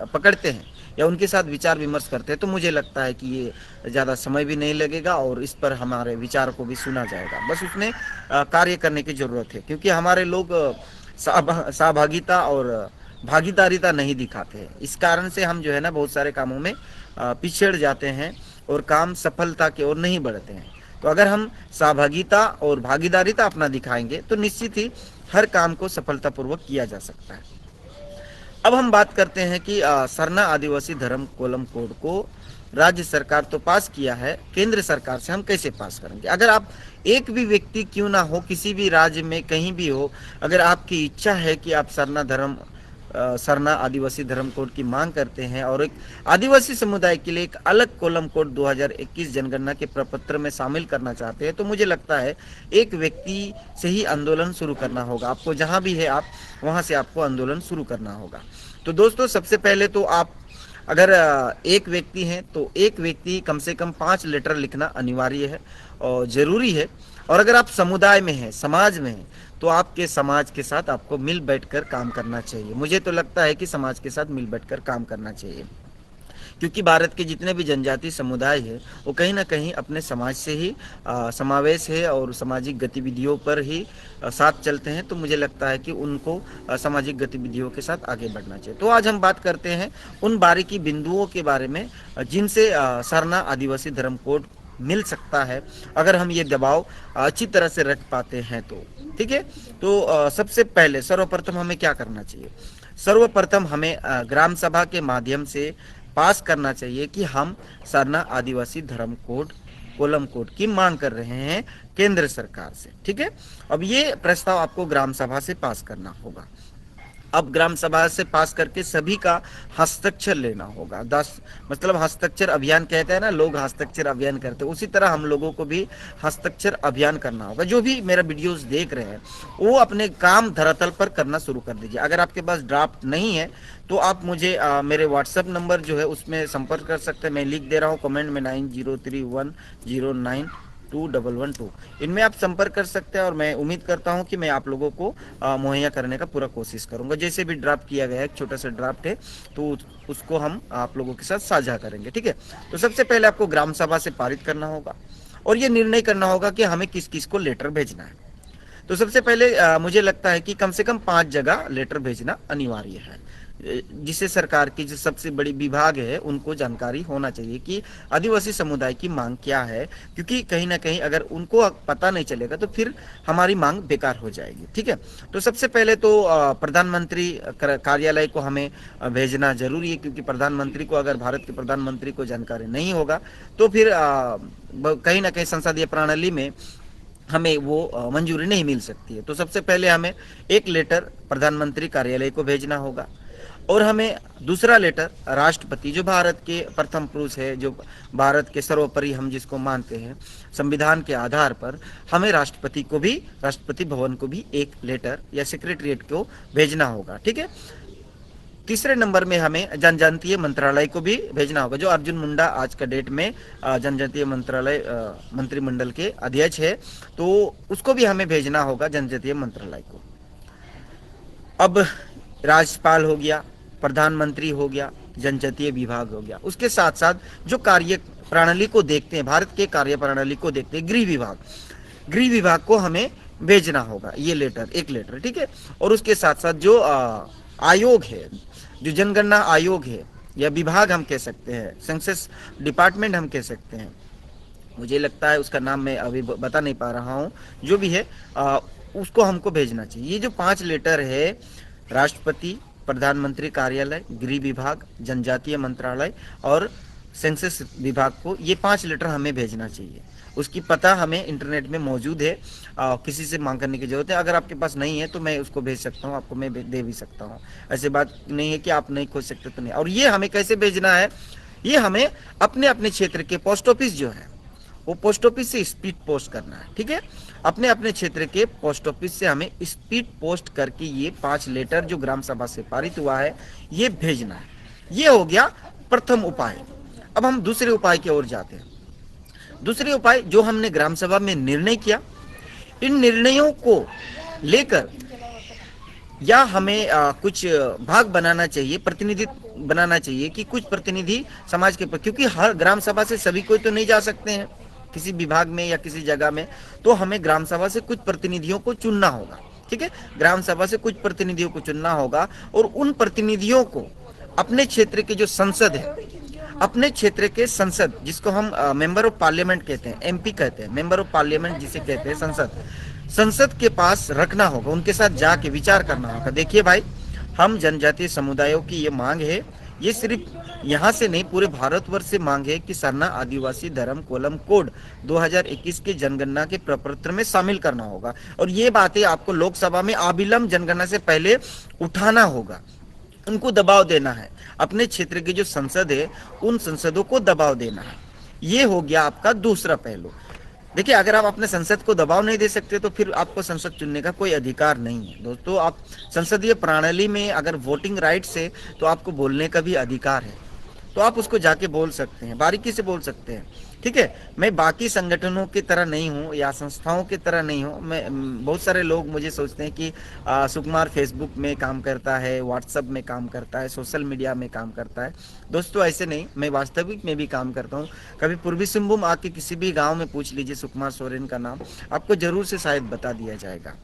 पकड़ते हैं या उनके साथ विचार विमर्श करते हैं, तो मुझे लगता है कि ये ज़्यादा समय भी नहीं लगेगा और इस पर हमारे विचार को भी सुना जाएगा। बस उसमें कार्य करने की ज़रूरत है, क्योंकि हमारे लोग सहभागिता और भागीदारिता नहीं दिखाते हैं। इस कारण से हम जो है ना बहुत सारे कामों में पिछड़ जाते हैं और काम सफलता की ओर नहीं बढ़ते हैं। तो अगर हम सहभागिता और भागीदारिता अपना दिखाएंगे, तो निश्चित ही हर काम को सफलतापूर्वक किया जा सकता है। अब हम बात करते हैं कि सरना आदिवासी धर्म कोलम कोड को राज्य सरकार तो पास किया है, केंद्र सरकार से हम कैसे पास करेंगे? अगर आप एक भी व्यक्ति क्यों ना हो, किसी भी राज्य में कहीं भी हो, अगर आपकी इच्छा है कि आप सरना आदिवासी धर्म कोड की मांग करते हैं और एक आदिवासी समुदाय के लिए एक अलग कोलम कोड 2021 जनगणना के प्रपत्र में शामिल करना चाहते हैं, तो मुझे लगता है एक व्यक्ति से ही आंदोलन शुरू करना होगा। आपको जहां भी है, आप वहां से आपको आंदोलन शुरू करना होगा। तो दोस्तों, सबसे पहले तो आप अगर एक व्यक्ति हैं, तो एक व्यक्ति कम से कम 5 लेटर लिखना अनिवार्य है और जरूरी है। और अगर आप समुदाय में हैं, समाज में हैं, तो आपके समाज के साथ आपको मिल बैठकर काम करना चाहिए। मुझे तो लगता है कि समाज के साथ मिल बैठकर काम करना चाहिए, क्योंकि भारत के जितने भी जनजातीय समुदाय है वो कहीं ना कहीं अपने समाज से ही समावेश है और सामाजिक गतिविधियों पर ही साथ चलते हैं। तो मुझे लगता है कि उनको सामाजिक गतिविधियों के साथ आगे बढ़ना चाहिए। तो आज हम बात करते हैं उन बारीकी बिंदुओं के बारे में जिनसे सरना आदिवासी धर्म कोड मिल सकता है अगर हम ये दबाव अच्छी तरह से रख पाते हैं तो। ठीक है, तो सबसे पहले सर्वप्रथम हमें क्या करना चाहिए? सर्वप्रथम हमें ग्राम सभा के माध्यम से पास करना चाहिए कि हम सरना आदिवासी धर्म कोड कोलम कोड की मांग कर रहे हैं केंद्र सरकार से। ठीक है, अब ये प्रस्ताव आपको ग्राम सभा से पास करना होगा। अब ग्राम सभा से पास करके सभी का हस्ताक्षर लेना होगा। 10 मतलब हस्ताक्षर अभियान कहते हैं ना, लोग हस्ताक्षर अभियान करते हैं, उसी तरह हम लोगों को भी हस्ताक्षर अभियान करना होगा। जो भी मेरा वीडियोस देख रहे हैं वो अपने काम धरातल पर करना शुरू कर दीजिए। अगर आपके पास ड्राफ्ट नहीं है तो आप मुझे मेरे व्हाट्सएप नंबर जो है उसमें संपर्क कर सकते हैं। मैं लिख दे रहा हूँ कमेंट में 9031092112। इनमें आप संपर्क कर सकते हैं और मैं उम्मीद करता हूं कि मैं आप लोगों को मुहैया करने का पूरा कोशिश करूंगा। जैसे भी ड्राफ्ट किया गया है, एक छोटा सा ड्राफ्ट है, तो उसको हम आप लोगों के साथ साझा करेंगे। ठीक है, तो सबसे पहले आपको ग्राम सभा से पारित करना होगा और ये निर्णय करना होगा कि हमें किस किस को लेटर भेजना है। तो सबसे पहले मुझे लगता है कि कम से कम 5 जगह लेटर भेजना अनिवार्य है, जिसे सरकार की जो सबसे बड़ी विभाग है उनको जानकारी होना चाहिए कि आदिवासी समुदाय की मांग क्या है, क्योंकि कहीं ना कहीं अगर उनको पता नहीं चलेगा तो फिर हमारी मांग बेकार हो जाएगी। ठीक है, तो सबसे पहले तो प्रधानमंत्री कार्यालय को हमें भेजना जरूरी है, क्योंकि प्रधानमंत्री को, अगर भारत के प्रधानमंत्री को जानकारी नहीं होगा तो फिर कहीं ना कहीं संसदीय प्रणाली में हमें वो मंजूरी नहीं मिल सकती है। तो सबसे पहले हमें एक लेटर प्रधानमंत्री कार्यालय को भेजना होगा और हमें दूसरा लेटर राष्ट्रपति, जो भारत के प्रथम पुरुष है, जो भारत के सर्वोपरि हम जिसको मानते हैं संविधान के आधार पर, हमें राष्ट्रपति को भी, राष्ट्रपति भवन को भी एक लेटर या सेक्रेटरीट को भेजना होगा। ठीक है, तीसरे नंबर में हमें जनजातीय मंत्रालय को भी भेजना होगा। जो अर्जुन मुंडा आज का डेट में जनजातीय मंत्रालय मंत्रिमंडल के अध्यक्ष है, तो उसको भी हमें भेजना होगा जनजातीय मंत्रालय को। अब राज्यपाल हो गया, प्रधानमंत्री हो गया, जनजातीय विभाग हो गया, उसके साथ साथ जो कार्य प्रणाली को देखते हैं, भारत के कार्य प्रणाली को देखते हैं, गृह विभाग को हमें भेजना होगा ये लेटर, एक लेटर। ठीक है, और उसके साथ साथ जो आयोग है, जो जनगणना आयोग है या विभाग हम कह सकते हैं, सेंसस डिपार्टमेंट हम कह सकते हैं, मुझे लगता है उसका नाम मैं अभी बता नहीं पा रहा हूँ, जो भी है उसको हमको भेजना चाहिए। ये जो 5 लेटर है, राष्ट्रपति, प्रधानमंत्री कार्यालय, गृह विभाग, जनजातीय मंत्रालय और सेंसस विभाग को, ये 5 लेटर हमें भेजना चाहिए। उसकी पता हमें इंटरनेट में मौजूद है, किसी से मांग करने की जरूरत है। अगर आपके पास नहीं है तो मैं उसको भेज सकता हूँ, आपको मैं दे भी सकता हूँ। ऐसी बात नहीं है कि आप नहीं खोज सकते तो नहीं। और ये हमें कैसे भेजना है? ये हमें अपने अपने क्षेत्र के पोस्ट ऑफिस जो है, वो पोस्ट ऑफिस से स्पीड पोस्ट करना है। ठीक है, अपने अपने क्षेत्र के पोस्ट ऑफिस से हमें स्पीड पोस्ट करके ये 5 लेटर जो ग्राम सभा से पारित हुआ है ये भेजना है। ये हो गया प्रथम उपाय। अब हम दूसरे उपाय की ओर जाते हैं। दूसरे उपाय जो हमने ग्राम सभा में निर्णय किया, इन निर्णयों को लेकर या हमें कुछ भाग बनाना चाहिए, प्रतिनिधित्व बनाना चाहिए कि कुछ प्रतिनिधि समाज के, क्योंकि हर ग्राम सभा से सभी कोई तो नहीं जा सकते हैं किसी विभाग में या किसी जगह में, तो हमें ग्राम सभा से कुछ प्रतिनिधियों को चुनना होगा। ठीक है, ग्राम सभा से कुछ प्रतिनिधियों को चुनना होगा और उन प्रतिनिधियों को अपने क्षेत्र के जो संसद है, अपने क्षेत्र के संसद, जिसको हम मेंबर ऑफ पार्लियामेंट कहते हैं, एमपी कहते हैं, मेंबर ऑफ पार्लियामेंट जिसे कहते हैं, संसद के पास रखना होगा, उनके साथ जाके विचार करना होगा। देखिए भाई, हम जनजातीय समुदायों की ये मांग है, ये सिर्फ यहाँ से नहीं पूरे भारतवर्ष से मांग है कि सरना आदिवासी धर्म कोलम कोड 2021 के जनगणना के प्रपत्र में शामिल करना होगा। और ये बातें आपको लोकसभा में अविलंब जनगणना से पहले उठाना होगा, उनको दबाव देना है। अपने क्षेत्र की जो संसद है उन संसदों को दबाव देना है। ये हो गया आपका दूसरा पहलू। देखिए, अगर आप अपने संसद को दबाव नहीं दे सकते तो फिर आपको संसद चुनने का कोई अधिकार नहीं है। दोस्तों, आप संसदीय प्रणाली में अगर वोटिंग राइट्स है तो आपको बोलने का भी अधिकार है, तो आप उसको जाके बोल सकते हैं, बारीकी से बोल सकते हैं। ठीक है, मैं बाकी संगठनों की तरह नहीं हूँ या संस्थाओं की तरह नहीं हूँ। मैं, बहुत सारे लोग मुझे सोचते हैं कि सुकुमार फेसबुक में काम करता है, व्हाट्सएप में काम करता है, सोशल मीडिया में काम करता है। दोस्तों, ऐसे नहीं, मैं वास्तविक में भी काम करता हूँ। कभी पूर्वी सिंहभूम आके किसी भी गाँव में पूछ लीजिए सुकुमार सोरेन का नाम, आपको जरूर से शायद बता दिया जाएगा।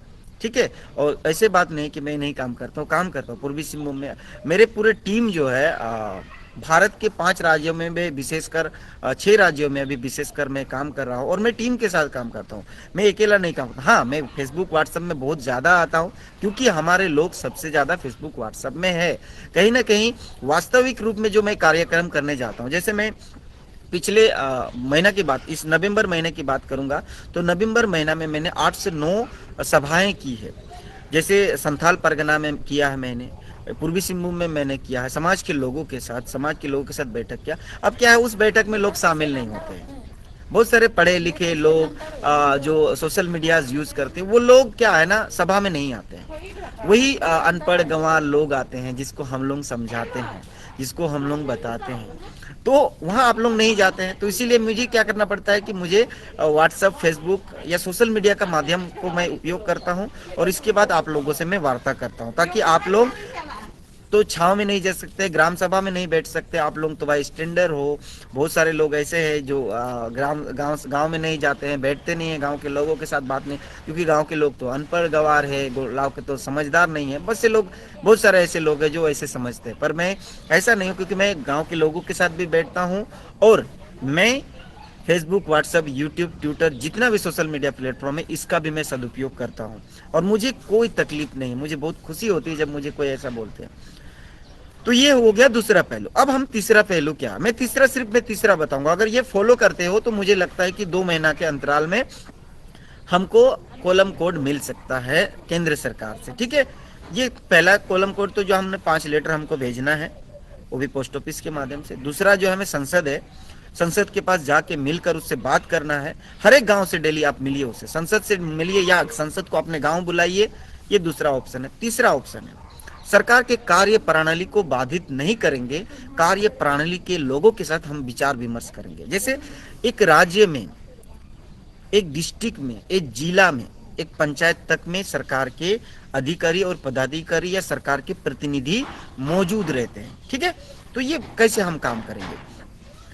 ठीक है, और ऐसे बात नहीं कि मैं नहीं काम करता हूँ, काम करता हूँ। पूर्वी सिंहभूम में मेरे पूरे टीम जो है भारत के 5 राज्यों में भी विशेषकर 6 राज्यों में अभी विशेषकर मैं काम कर रहा हूँ, और मैं टीम के साथ काम करता हूँ, मैं अकेला नहीं काम करता। हाँ, मैं फेसबुक व्हाट्सएप में बहुत ज़्यादा आता हूँ, क्योंकि हमारे लोग सबसे ज़्यादा फेसबुक व्हाट्सएप में है। कहीं ना कहीं वास्तविक रूप में जो मैं कार्यक्रम करने जाता हूँ, जैसे मैं पिछले महीना की बात, इस नवंबर महीने की बात करूंगा, तो नवंबर महीना में मैंने 8 से 9 सभाएं की है। जैसे संथाल परगना में किया है मैंने, पूर्वी सिंहभूम में मैंने किया है, समाज के लोगों के साथ बैठक किया। अब क्या है, उस बैठक में लोग शामिल नहीं होते हैं। बहुत सारे पढ़े लिखे लोग जो सोशल मीडिया यूज करते हैं, वो लोग क्या है ना, सभा में नहीं आते हैं। वही अनपढ़ गंवार लोग आते हैं, जिसको हम लोग समझाते हैं, जिसको हम लोग बताते हैं, तो वहाँ आप लोग नहीं जाते हैं। तो इसीलिए मुझे क्या करना पड़ता है कि मुझे व्हाट्सएप, फेसबुक या सोशल मीडिया का माध्यम को मैं उपयोग करता हूँ, और इसके बाद आप लोगों से मैं वार्ता करता हूँ, ताकि आप लोग तो छाव में नहीं जा सकते, ग्राम सभा में नहीं बैठ सकते, आप लोग तो भाई स्टैंडर हो। बहुत सारे लोग ऐसे हैं जो गांव में नहीं जाते हैं, बैठते नहीं हैं, गांव के लोगों के साथ बात नहीं, क्योंकि गांव के लोग तो अनपढ़ गवार है, गांव के तो समझदार नहीं है। बस से लोग, बहुत सारे ऐसे लोग हैं जो ऐसे समझते हैं, पर मैं ऐसा नहीं हूँ, क्योंकि मैं गाँव के लोगों के साथ भी बैठता हूँ, और मैं फेसबुक, व्हाट्सएप, यूट्यूब, ट्विटर, जितना भी सोशल मीडिया प्लेटफॉर्म है, इसका भी मैं सदुपयोग करता हूँ, और मुझे कोई तकलीफ नहीं। मुझे बहुत खुशी होती है जब मुझे कोई ऐसा बोलते हैं। तो ये हो गया दूसरा पहलू। अब हम तीसरा पहलू, क्या मैं तीसरा बताऊंगा। अगर ये फॉलो करते हो तो मुझे लगता है कि 2 महीना के अंतराल में हमको कॉलम कोड मिल सकता है केंद्र सरकार से। ठीक है, ये पहला कॉलम कोड तो जो हमने 5 लेटर हमको भेजना है, वो भी पोस्ट ऑफिस के माध्यम से। दूसरा जो हमें संसद है, संसद के पास जाके मिलकर उससे बात करना है। हर एक गांव से डेली आप मिलिए, उससे संसद से मिलिए, या संसद को अपने गांव बुलाइए। ये दूसरा ऑप्शन है। तीसरा ऑप्शन है, सरकार के कार्य प्रणाली को बाधित नहीं करेंगे, कार्य प्रणाली के लोगों के साथ हम विचार विमर्श करेंगे। जैसे एक राज्य में, एक डिस्ट्रिक्ट में, एक जिला में, एक पंचायत तक में सरकार के अधिकारी और पदाधिकारी या सरकार के प्रतिनिधि मौजूद रहते हैं। ठीक है, तो ये कैसे हम काम करेंगे?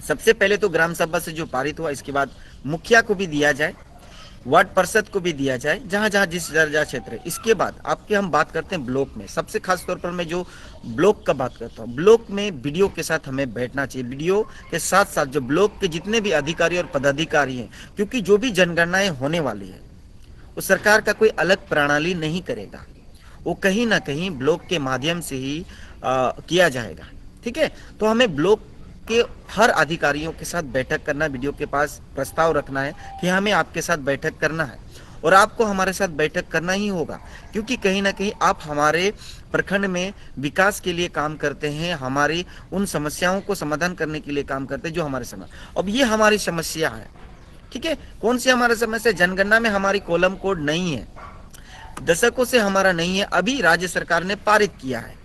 सबसे पहले तो ग्राम सभा से जो पारित हुआ, इसके बाद मुखिया को भी दिया जाए, वार्ड पार्षद को भी दिया जाए, जहां जहां जिस दर्जा क्षेत्र है। इसके बाद आपके हम बात करते हैं ब्लॉक में। सबसे खास तौर पर मैं जो ब्लॉक का बात करता हूँ, ब्लॉक में बीडीओ के साथ हमें बैठना चाहिए। बीडीओ के साथ साथ जो ब्लॉक के जितने भी अधिकारी और पदाधिकारी हैं, क्योंकि जो भी जनगणनाएं होने वाली है, वो सरकार का कोई अलग प्रणाली नहीं करेगा, वो कहीं ना कहीं ब्लॉक के माध्यम से ही किया जाएगा। ठीक है, तो हमें ब्लॉक के हर अधिकारियों के साथ बैठक करना, वीडियो के पास प्रस्ताव रखना है कि हमें आपके साथ बैठक करना है, और आपको हमारे साथ बैठक करना ही होगा, क्योंकि कहीं ना कहीं आप हमारे प्रखंड में विकास के लिए काम करते हैं, हमारी उन समस्याओं को समाधान करने के लिए काम करते हैं जो हमारे समस्या। अब ये हमारी समस्या है। ठीक है, कौन सी हमारी समस्या? जनगणना में हमारी कॉलम कोड नहीं है, दशकों से हमारा नहीं है, अभी राज्य सरकार ने पारित किया है।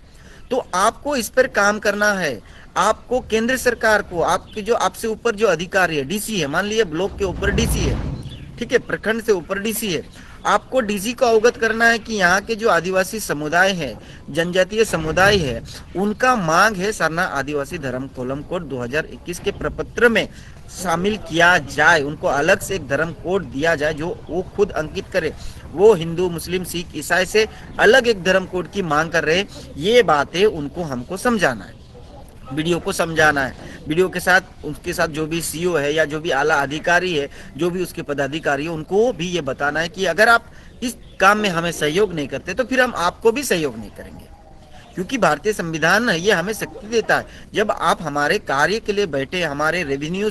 तो आपको इस पर काम करना है। आपको केंद्र सरकार को, आपके जो आपसे ऊपर जो अधिकारी है, डीसी है, मान लीजिए ब्लॉक के ऊपर डीसी है, ठीक है, प्रखंड से ऊपर डीसी है, आपको डीसी को अवगत करना है कि यहाँ के जो आदिवासी समुदाय है, जनजातीय समुदाय है, उनका मांग है सरना आदिवासी धर्म कॉलम कोड 2021 के प्रपत्र में शामिल किया जाए। उनको अलग से एक धर्म कोड दिया जाए जो वो खुद अंकित करे। वो हिंदू, मुस्लिम, सिख, ईसाई से अलग एक धर्म कोड की मांग कर रहे। ये बातें उनको हमको समझाना है, वीडियो को समझाना है। वीडियो के साथ, उसके साथ जो भी सीईओ है या जो भी आला अधिकारी है, जो भी उसके पदाधिकारी है, उनको भी ये बताना है कि अगर आप इस काम में हमें सहयोग नहीं करते तो फिर हम आपको भी सहयोग नहीं करेंगे, क्योंकि भारतीय संविधान ये हमें शक्ति देता है। जब आप हमारे कार्य के लिए बैठे, हमारे रेवेन्यू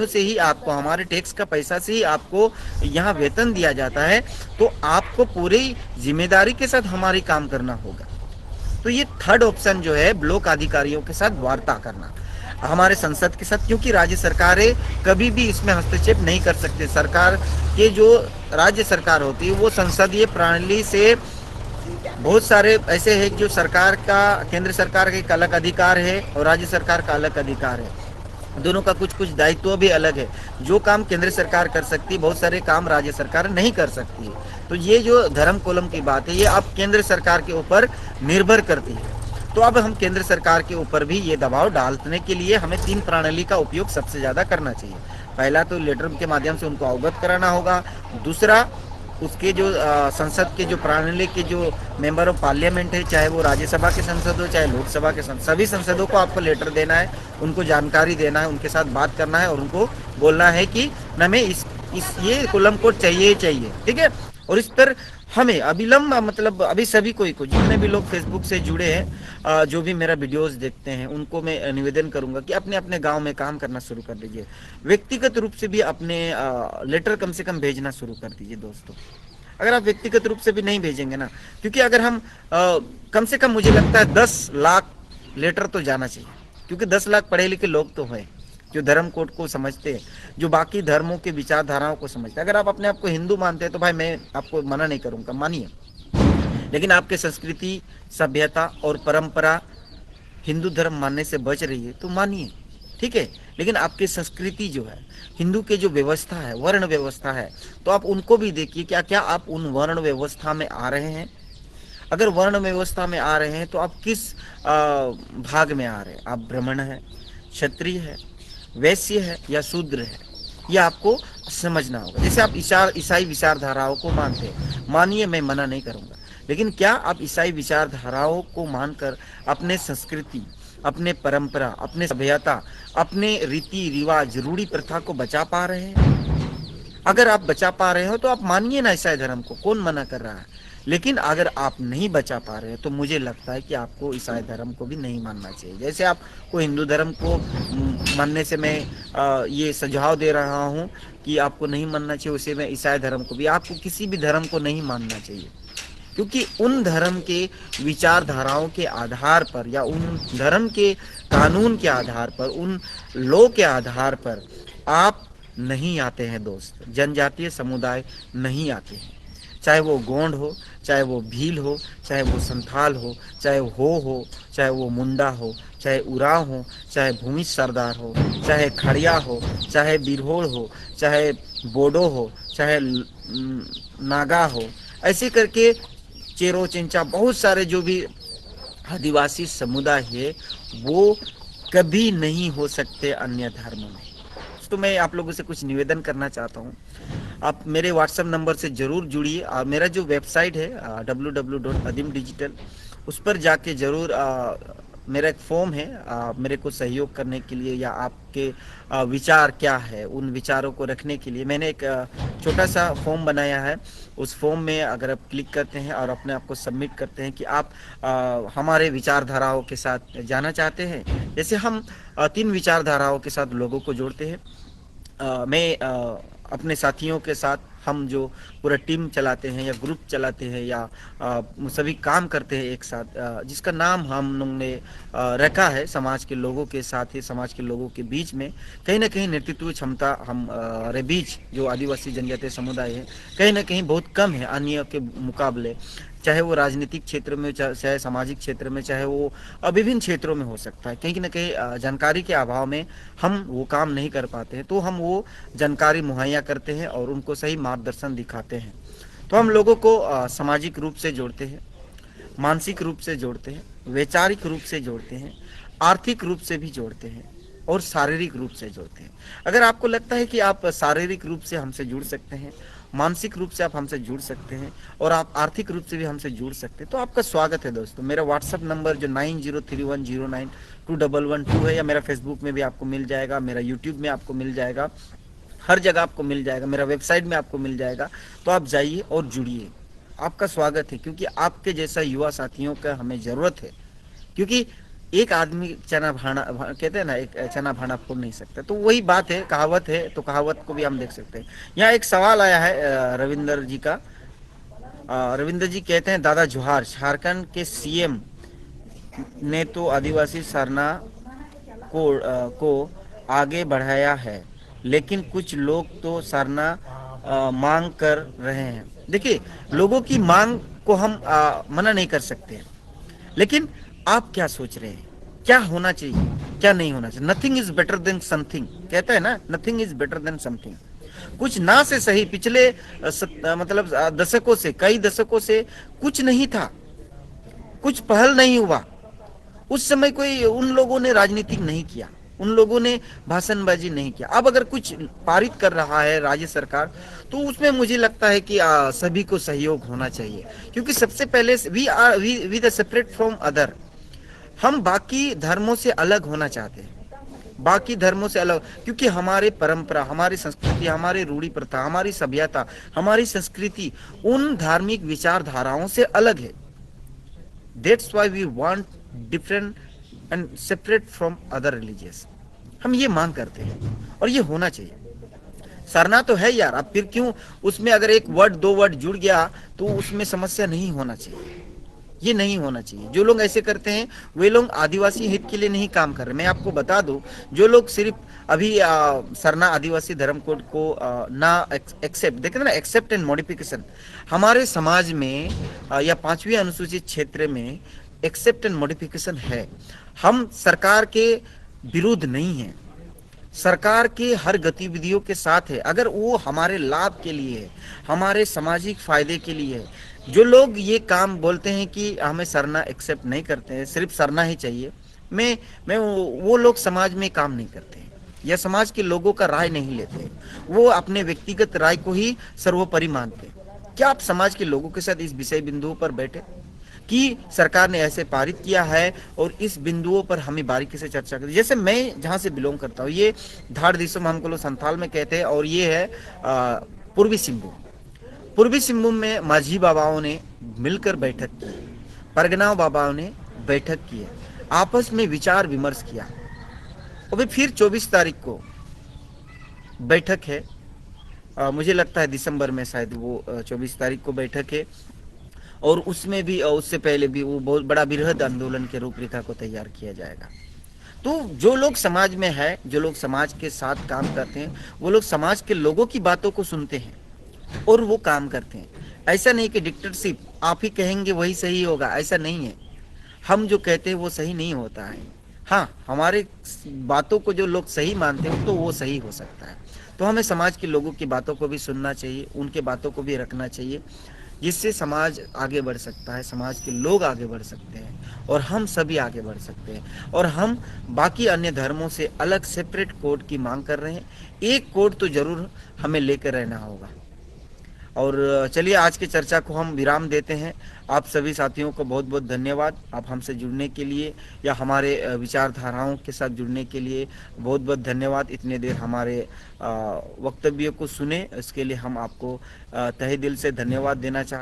से ही आपको, हमारे टैक्स का पैसा से ही आपको यहाँ वेतन दिया जाता है, तो आपको पूरी जिम्मेदारी के साथ हमारी काम करना होगा। तो ये थर्ड ऑप्शन जो है, ब्लॉक अधिकारियों के साथ वार्ता करना, हमारे संसद के साथ, क्योंकि राज्य सरकारें कभी भी इसमें हस्तक्षेप नहीं कर सकते। सरकार के जो राज्य सरकार होती है, वो संसदीय प्रणाली से बहुत सारे ऐसे हैं जो सरकार का, केंद्र सरकार का एक अलग अधिकार है और राज्य सरकार का अलग अधिकार है। दोनों का कुछ कुछ दायित्व भी अलग है। जो काम केंद्र सरकार कर सकती है, बहुत सारे काम राज्य सरकार नहीं कर सकती है। तो ये जो धर्म कॉलम की बात है, ये अब केंद्र सरकार के ऊपर निर्भर करती है। तो अब हम केंद्र सरकार के ऊपर भी ये दबाव डालने के लिए हमें 3 प्रणाली का उपयोग सबसे ज्यादा करना चाहिए। पहला तो लेटर के माध्यम से उनको अवगत कराना होगा। दूसरा, उसके जो संसद के जो प्रणाली के जो मेंबर ऑफ पार्लियामेंट है, चाहे वो राज्यसभा के संसद हो चाहे लोकसभा के संसद, सभी संसदों को आपको लेटर देना है, उनको जानकारी देना है, उनके साथ बात करना है और उनको बोलना है कि हमें इस ये कुलम कोड चाहिए चाहिए, ठीक है। और इस पर हमें अविलंब, मतलब अभी सभी कोई को, जितने भी लोग फेसबुक से जुड़े हैं, जो भी मेरा वीडियोस देखते हैं, उनको मैं निवेदन करूंगा कि अपने अपने गांव में काम करना शुरू कर दीजिए। व्यक्तिगत रूप से भी अपने लेटर कम से कम भेजना शुरू कर दीजिए दोस्तों। अगर आप व्यक्तिगत रूप से भी नहीं भेजेंगे ना, क्योंकि अगर हम कम से कम मुझे लगता है 10 लाख लेटर तो जाना चाहिए, क्योंकि 10 लाख पढ़े लिखे लोग तो हैं जो धर्म कोड को समझते हैं, जो बाकी धर्मों के विचारधाराओं को समझते हैं। अगर आप अपने आप को हिंदू मानते हैं तो भाई मैं आपको मना नहीं करूंगा, मानिए, लेकिन आपके संस्कृति, सभ्यता और परंपरा हिंदू धर्म मानने से बच रही है तो मानिए, ठीक है। लेकिन आपकी संस्कृति जो है, हिंदू के जो व्यवस्था है, वर्ण व्यवस्था है, तो आप उनको भी देखिए, क्या क्या आप उन वर्ण व्यवस्था में आ रहे हैं। अगर वर्ण व्यवस्था में आ रहे हैं तो आप किस भाग में आ रहे हैं, आप ब्राह्मण है, क्षत्रिय है, वैश्य है या शूद्र है, यह आपको समझना होगा। जैसे आप ईसाई विचारधाराओं को मानते हैं, मानिए, मैं मना नहीं करूंगा, लेकिन क्या आप ईसाई विचारधाराओं को मानकर अपने संस्कृति, अपने परंपरा, अपने सभ्यता, अपने रीति रिवाज, रूढ़ी प्रथा को बचा पा रहे हैं? अगर आप बचा पा रहे हो तो आप मानिए ना ईसाई धर्म को, कौन मना कर रहा है। लेकिन अगर आप नहीं बचा पा रहे तो मुझे लगता है कि आपको ईसाई धर्म को भी नहीं मानना चाहिए। जैसे आपको हिंदू धर्म को मानने से मैं ये सुझाव दे रहा हूँ कि आपको नहीं मानना चाहिए, उसे मैं ईसाई धर्म को भी, आपको किसी भी धर्म को नहीं मानना चाहिए, क्योंकि उन धर्म के विचारधाराओं के आधार पर या उन धर्म के कानून के आधार पर, उन लॉ के आधार पर आप नहीं आते हैं दोस्त। जनजातीय समुदाय नहीं आते हैं, चाहे वो गोंड हो, चाहे वो भील हो, चाहे वो संथाल हो, चाहे हो, चाहे वो मुंडा हो, चाहे उराव हो, चाहे भूमि सरदार हो, चाहे खड़िया हो, चाहे बिरहोड़ हो, चाहे बोडो हो, चाहे नागा हो, ऐसे करके चेरो चिंचा, बहुत सारे जो भी आदिवासी समुदाय है वो कभी नहीं हो सकते अन्य धर्मों में। तो मैं आप लोगों से कुछ निवेदन करना चाहता हूँ, आप मेरे व्हाट्सएप नंबर से ज़रूर जुड़िए। मेरा जो वेबसाइट है www.adimdigital, उस पर जाके ज़रूर मेरा एक फॉर्म है मेरे को सहयोग करने के लिए, या आपके विचार क्या है उन विचारों को रखने के लिए मैंने एक छोटा सा फॉर्म बनाया है। उस फॉर्म में अगर आप क्लिक करते हैं और अपने आप को सबमिट करते हैं कि आप हमारे विचारधाराओं के साथ जाना चाहते हैं, जैसे हम 3 विचारधाराओं के साथ लोगों को जोड़ते हैं। मैं अपने साथियों के साथ, हम जो पूरा टीम चलाते हैं या ग्रुप चलाते हैं या सभी काम करते हैं एक साथ, जिसका नाम हम लोगों ने रखा है समाज के लोगों के साथ ही, समाज के लोगों के बीच में कहीं ना कहीं नेतृत्व क्षमता हमारे बीच जो आदिवासी जनजातीय समुदाय है कहीं ना कहीं बहुत कम है अन्य के मुकाबले, चाहे वो राजनीतिक क्षेत्र में, चाहे सामाजिक क्षेत्र में, चाहे वो विभिन्न क्षेत्रों में हो सकता है। कहीं ना कहीं जानकारी के अभाव में हम वो काम नहीं कर पाते हैं, तो हम वो जानकारी मुहैया करते हैं और उनको सही मार्गदर्शन दिखाते हैं। तो हम लोगों को सामाजिक रूप से जोड़ते हैं, मानसिक रूप से जोड़ते हैं, वैचारिक रूप से जोड़ते हैं, आर्थिक रूप से भी जोड़ते हैं और शारीरिक रूप से जोड़ते हैं। अगर आपको लगता है कि आप शारीरिक रूप से हमसे जुड़ सकते हैं, मानसिक रूप से आप हमसे जुड़ सकते हैं और आप आर्थिक रूप से भी हमसे जुड़ सकते हैं, तो आपका स्वागत है दोस्तों। मेरा व्हाट्सअप नंबर जो 9031092112 है, या मेरा फेसबुक में भी आपको मिल जाएगा, मेरा यूट्यूब में आपको मिल जाएगा, हर जगह आपको मिल जाएगा, मेरा वेबसाइट में आपको मिल जाएगा। तो आप जाइए और जुड़िए, आपका स्वागत है, क्योंकि आपके जैसा युवा साथियों का हमें ज़रूरत है। क्योंकि एक आदमी चना भाना कहते हैं ना, एक चना भाना फोड़ नहीं सकता, तो वही बात है, कहावत है, तो कहावत को भी हम देख सकते हैं। यहाँ एक सवाल आया है रविंदर जी का। रविंदर जी कहते हैं, दादा जोहार, झारखंड के सीएम ने तो आदिवासी सरना को आगे बढ़ाया है, लेकिन कुछ लोग तो सरना मांग कर रहे हैं। देखिए, लोगों की मांग को हम मना नहीं कर सकते, लेकिन आप क्या सोच रहे हैं, क्या होना चाहिए, क्या नहीं होना चाहिए। Nothing is better than something, कहता है ना, nothing is better than something. कुछ ना से सही, पिछले मतलब दशकों से, कई दशकों से कुछ नहीं था, कुछ पहल नहीं हुआ। उस समय कोई उन लोगों ने राजनीति नहीं किया, उन लोगों ने भाषणबाजी नहीं किया। अब अगर कुछ पारित कर रहा है राज्य सरकार, तो उसमें मुझे लगता है कि सभी को सहयोग होना चाहिए, क्योंकि सबसे पहले we the separate from other. हम बाकी धर्मों से अलग होना चाहते हैं, बाकी धर्मों से अलग, क्योंकि हमारे परंपरा, हमारी संस्कृति, हमारी रूढ़ी प्रथा, हमारी सभ्यता, हमारी संस्कृति उन धार्मिक विचारधाराओं से अलग है। That's why we want different and separate from other religious. हम ये मांग करते हैं और ये होना चाहिए। सरना तो है यार, अब फिर क्यों उसमें अगर एक वर्ड दो वर्ड जुड़ गया तो उसमें समस्या नहीं होना चाहिए, ये नहीं होना चाहिए। जो लोग ऐसे करते हैं वे लोग आदिवासी हित के लिए नहीं काम कर रहे। मैं आपको बता दूं, जो लोग सिर्फ अभी सरना आदिवासी धर्म कोड को ना एक्सेप्ट, देखते ना, एक्सेप्ट एंड मॉडिफिकेशन हमारे समाज में या 5वीं अनुसूचित क्षेत्र में एक्सेप्ट एंड मॉडिफिकेशन है। हम सरकार के विरुद्ध नहीं है, सरकार के हर गतिविधियों के साथ है, अगर वो हमारे लाभ के लिए है, हमारे सामाजिक फायदे के लिए है। जो लोग ये काम बोलते हैं कि हमें सरना एक्सेप्ट नहीं करते हैं, सिर्फ सरना ही चाहिए, मैं वो लोग समाज में काम नहीं करते हैं या समाज के लोगों का राय नहीं लेते हैं, वो अपने व्यक्तिगत राय को ही सर्वोपरि मानते हैं। क्या आप समाज के लोगों के साथ इस विषय बिंदुओं पर बैठे कि सरकार ने ऐसे पारित किया है और इस बिंदुओं पर हमें बारीकी से चर्चा करें। जैसे मैं जहां से बिलोंग करता हूँ, ये धाड़ दिसम हमको लोग संथाल में कहते हैं, और ये है पूर्वी सिंहभूम। पूर्वी सिंहभूम में माझी बाबाओं ने मिलकर बैठक की, परगना बाबाओं ने बैठक की है, आपस में विचार विमर्श किया। और फिर 24 तारीख को बैठक है, मुझे लगता है दिसंबर में शायद वो 24 तारीख को बैठक है, और उसमें भी उससे पहले भी वो बहुत बड़ा बृहद आंदोलन के रूपरेखा को तैयार किया जाएगा। तो जो लोग समाज में है, जो लोग समाज के साथ काम करते हैं, वो लोग समाज के लोगों की बातों को सुनते हैं और वो काम करते हैं। ऐसा नहीं कि डिक्टेटरशिप आप ही कहेंगे वही सही होगा, ऐसा नहीं है। हम जो कहते हैं वो सही नहीं होता है। हाँ, हमारे बातों को जो लोग सही मानते हैं तो वो सही हो सकता है। तो हमें समाज के लोगों की बातों को भी सुनना चाहिए, उनके बातों को भी रखना चाहिए, जिससे समाज आगे बढ़ सकता है, समाज के लोग आगे बढ़ सकते हैं और हम सभी आगे बढ़ सकते हैं। और हम बाकी अन्य धर्मों से अलग सेपरेट कोड की मांग कर रहे हैं। एक कोड तो जरूर हमें लेकर रहना होगा। और चलिए आज की चर्चा को हम विराम देते हैं। आप सभी साथियों को बहुत बहुत धन्यवाद, आप हमसे जुड़ने के लिए या हमारे विचारधाराओं के साथ जुड़ने के लिए बहुत बहुत धन्यवाद। इतने देर हमारे वक्तव्य को सुने, इसके लिए हम आपको तहे दिल से धन्यवाद देना चाहते हैं।